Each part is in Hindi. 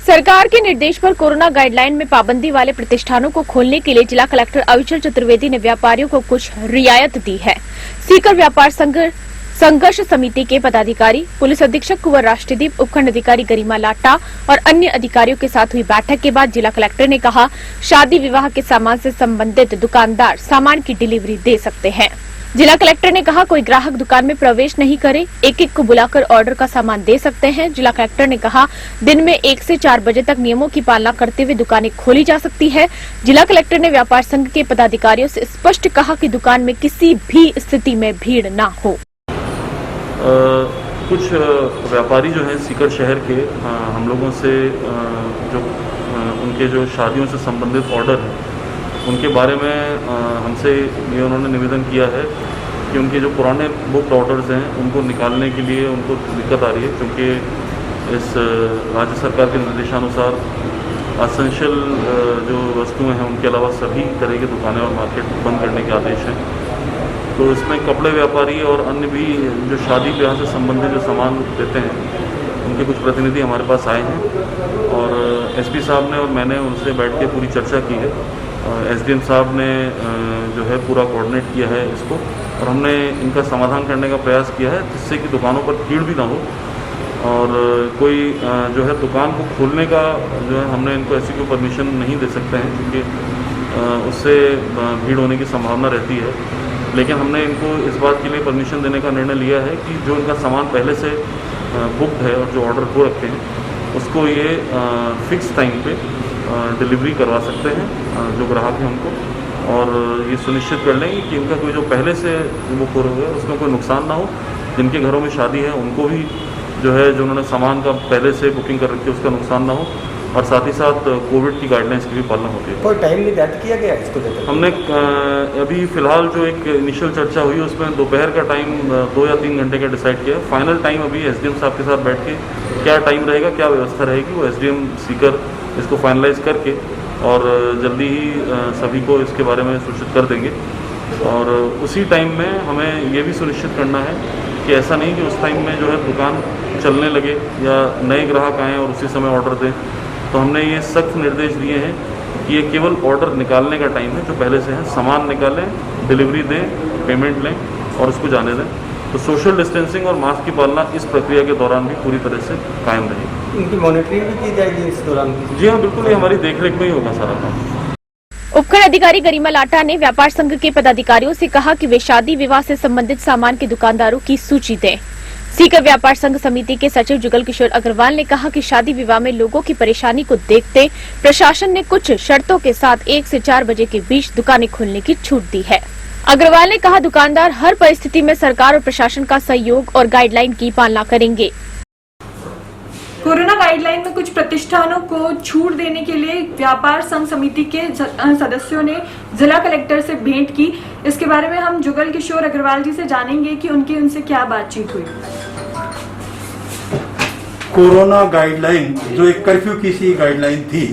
सरकार के निर्देश पर कोरोना गाइडलाइन में पाबंदी वाले प्रतिष्ठानों को खोलने के लिए जिला कलेक्टर अविचल चतुर्वेदी ने व्यापारियों को कुछ रियायत दी है। सीकर व्यापार संघर्ष समिति के पदाधिकारी, पुलिस अधीक्षक कुंवर राष्ट्रदीप, उपखंड अधिकारी गरिमा लाटा और अन्य अधिकारियों के साथ हुई बैठक के बाद जिला कलेक्टर ने कहा, शादी विवाह के सामान से संबंधित दुकानदार सामान की डिलीवरी दे सकते हैं। जिला कलेक्टर ने कहा, कोई ग्राहक दुकान में प्रवेश नहीं करे, एक को बुलाकर ऑर्डर का सामान दे सकते हैं। जिला कलेक्टर ने कहा, दिन में 1 से 4 बजे तक नियमों की पालना करते हुए दुकानें खोली जा सकती है। जिला कलेक्टर ने व्यापार संघ के पदाधिकारियों से स्पष्ट कहा कि दुकान में किसी भी स्थिति में भीड़ न हो। कुछ व्यापारी जो हैं सीकर शहर के, हम लोगों से जो उनके जो शादियों से संबंधित ऑर्डर हैं उनके बारे में हमसे ये उन्होंने निवेदन किया है कि उनके जो पुराने बुक ऑर्डर्स हैं उनको निकालने के लिए उनको दिक्कत आ रही है, क्योंकि इस राज्य सरकार के निर्देशानुसार असेंशियल जो वस्तुएं हैं उनके अलावा सभी तरह की दुकानें और मार्केट बंद करने के आदेश हैं। तो इसमें कपड़े व्यापारी और अन्य भी जो शादी ब्याह से संबंधित जो सामान देते हैं उनके कुछ प्रतिनिधि हमारे पास आए हैं और एसपी साहब ने और मैंने उनसे बैठ के पूरी चर्चा की है। एसडीएम साहब ने जो है पूरा कोऑर्डिनेट किया है इसको और हमने इनका समाधान करने का प्रयास किया है, जिससे कि दुकानों पर भीड़ भी ना हो और कोई जो है दुकान को खोलने का जो है हमने इनको ऐसी कोई परमिशन नहीं दे सकते हैं, क्योंकि उससे भीड़ होने की संभावना रहती है। लेकिन हमने इनको इस बात के लिए परमिशन देने का निर्णय लिया है कि जो इनका सामान पहले से बुक्ड है और जो ऑर्डर हो रखे हैं उसको ये फिक्स टाइम पे डिलीवरी करवा सकते हैं जो ग्राहक हैं उनको, और ये सुनिश्चित कर लेंगे कि इनका कोई जो पहले से बुक हो रहा है उसमें कोई नुकसान ना हो। जिनके घरों में शादी है उनको भी जो है जो उन्होंने सामान का पहले से बुकिंग कर रखी है उसका नुकसान ना हो, और साथ ही साथ कोविड की गाइडलाइंस की भी पालना होती है। कोई टाइम निर्धारित किया गया इसको लेकर? हमने अभी फिलहाल जो एक इनिशियल चर्चा हुई उसमें दोपहर का टाइम 2 या 3 घंटे का डिसाइड किया। फाइनल टाइम अभी एसडीएम साहब के साथ बैठ के क्या टाइम रहेगा, क्या व्यवस्था रहेगी, वो एसडीएम सीकर इसको फाइनलाइज करके और जल्दी ही सभी को इसके बारे में सूचित कर देंगे। और उसी टाइम में हमें ये भी सुनिश्चित करना है कि ऐसा नहीं कि उस टाइम में जो है दुकान चलने लगे या नए ग्राहक आएँ और उसी समय ऑर्डर दें। तो हमने ये सख्त निर्देश दिए हैं कि ये केवल ऑर्डर निकालने का टाइम है, जो पहले से है सामान निकालें, डिलीवरी दें, पेमेंट लें और उसको जाने दें। तो सोशल डिस्टेंसिंग और मास्क की पालना इस प्रक्रिया के दौरान भी पूरी तरह से कायम रहेगी। इनकी मॉनिटरिंग भी की जाएगी इस दौरान? जी हाँ, बिल्कुल, ये हमारी देखरेख में ही होगा सारा काम। उपखंड अधिकारी गरिमा लाटा ने व्यापार संघ के पदाधिकारियों से कहा कि वे शादी विवाह से संबंधित सामान के दुकानदारों की सूची दें। सीकर व्यापार संघ समिति के सचिव जुगल किशोर अग्रवाल ने कहा कि शादी विवाह में लोगों की परेशानी को देखते प्रशासन ने कुछ शर्तों के साथ 1 से 4 बजे के बीच दुकानें खोलने की छूट दी है। अग्रवाल ने कहा, दुकानदार हर परिस्थिति में सरकार और प्रशासन का सहयोग और गाइडलाइन की पालना करेंगे। कोरोना गाइडलाइन में कुछ प्रतिष्ठानों को छूट देने के लिए व्यापार संघ समिति के सदस्यों ने जिला कलेक्टर से भेंट की। इसके बारे में हम जुगल किशोर अग्रवाल जी से जानेंगे कि उनसे क्या बातचीत हुई। कोरोना गाइडलाइन जो एक कर्फ्यू की सी गाइडलाइन थी,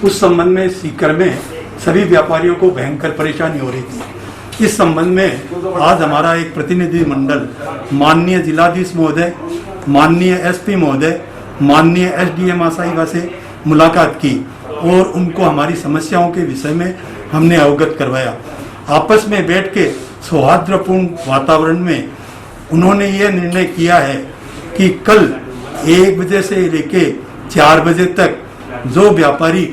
उस संबंध में सीकर में सभी व्यापारियों को भयंकर परेशानी हो रही थी। इस संबंध में आज हमारा एक प्रतिनिधि मंडल माननीय जिलाधीश महोदय, माननीय एसपी महोदय, माननीय एसडीएम साहिबा से मुलाकात की और उनको हमारी समस्याओं के विषय में हमने अवगत करवाया। आपस में बैठ के सौहार्दपूर्ण वातावरण में उन्होंने ये निर्णय किया है कि कल 1 बजे से लेके 4 बजे तक जो व्यापारी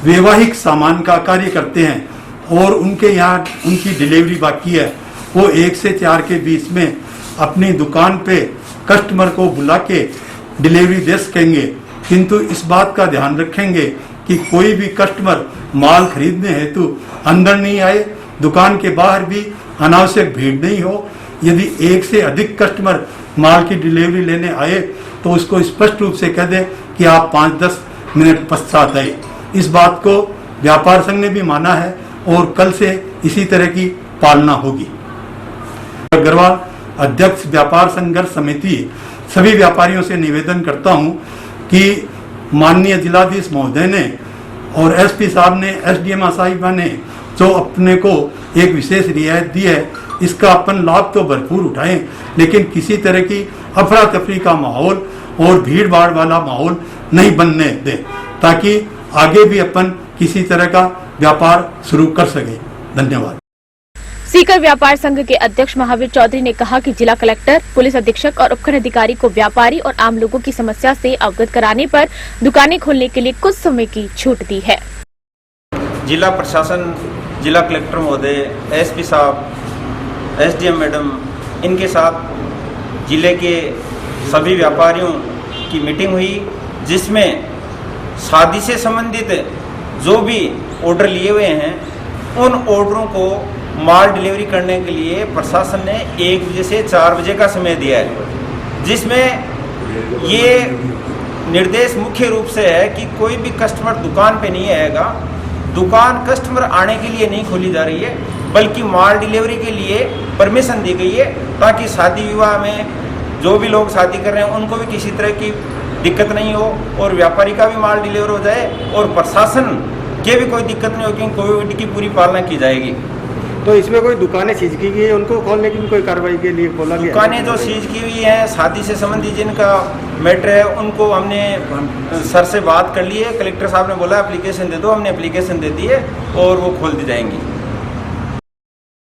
वैवाहिक सामान का कार्य करते हैं और उनके यहाँ उनकी डिलीवरी बाकी है, वो 1 से 4 के बीच में अपनी दुकान पे कस्टमर को बुला के डिलीवरी दे सकेंगे। किंतु इस बात का ध्यान रखेंगे कि कोई भी कस्टमर माल खरीदने हेतु अंदर नहीं आए, दुकान के बाहर भी अनावश्यक भीड़ नहीं हो। यदि 1 से अधिक कस्टमर माल की डिलीवरी लेने आए तो उसको स्पष्ट रूप से कह दे कि आप 5-10 मिनट पश्चात आए। इस बात को व्यापार संघ ने भी माना है और कल से इसी तरह की पालना होगी। अग्रवाल, अध्यक्ष व्यापार संघर्ष समिति, सभी व्यापारियों से निवेदन करता हूं कि माननीय जिलाधीश महोदय ने और एसपी साहब ने, एसडीएम साहिबा ने जो अपने को एक विशेष रियायत दी है, इसका अपन लाभ तो भरपूर उठाएं, लेकिन किसी तरह की अफरा तफरी का माहौल और भीड़ भाड़ वाला माहौल नहीं बनने दें, ताकि आगे भी अपन किसी तरह का व्यापार शुरू कर सके। धन्यवाद। सीकर व्यापार संघ के अध्यक्ष महावीर चौधरी ने कहा कि जिला कलेक्टर, पुलिस अधीक्षक और उपखंड अधिकारी को व्यापारी और आम लोगों की समस्या से अवगत कराने पर दुकानें खोलने के लिए कुछ समय की छूट दी है। जिला प्रशासन, जिला कलेक्टर महोदय, एसपी साहब, एसडीएम मैडम, इनके साथ जिले के सभी व्यापारियों की मीटिंग हुई, जिसमें शादी से संबंधित जो भी ऑर्डर लिए हुए हैं उन ऑर्डरों को माल डिलीवरी करने के लिए प्रशासन ने 1 बजे से 4 बजे का समय दिया है, जिसमें ये निर्देश मुख्य रूप से है कि कोई भी कस्टमर दुकान पे नहीं आएगा। दुकान कस्टमर आने के लिए नहीं खोली जा रही है, बल्कि माल डिलीवरी के लिए परमिशन दी गई है, ताकि शादी विवाह में जो भी लोग शादी कर रहे हैं उनको भी किसी तरह की दिक्कत नहीं हो और व्यापारी का भी माल डिलीवर हो जाए और प्रशासन के भी कोई दिक्कत नहीं हो, क्योंकि कोविड की पूरी पालना की जाएगी। तो इसमें कोई दुकानें सीज की गई है, उनको खोलने की भी कोई कार्रवाई के लिए बोला गया? दुकानें जो सीज की हुई हैं, शादी से संबंधित जिनका मैटर है, उनको हमने सर से बात कर ली है। कलेक्टर साहब ने बोला एप्लीकेशन दे दो, हमने एप्लीकेशन दे दी है और वो खोल दी जाएंगी।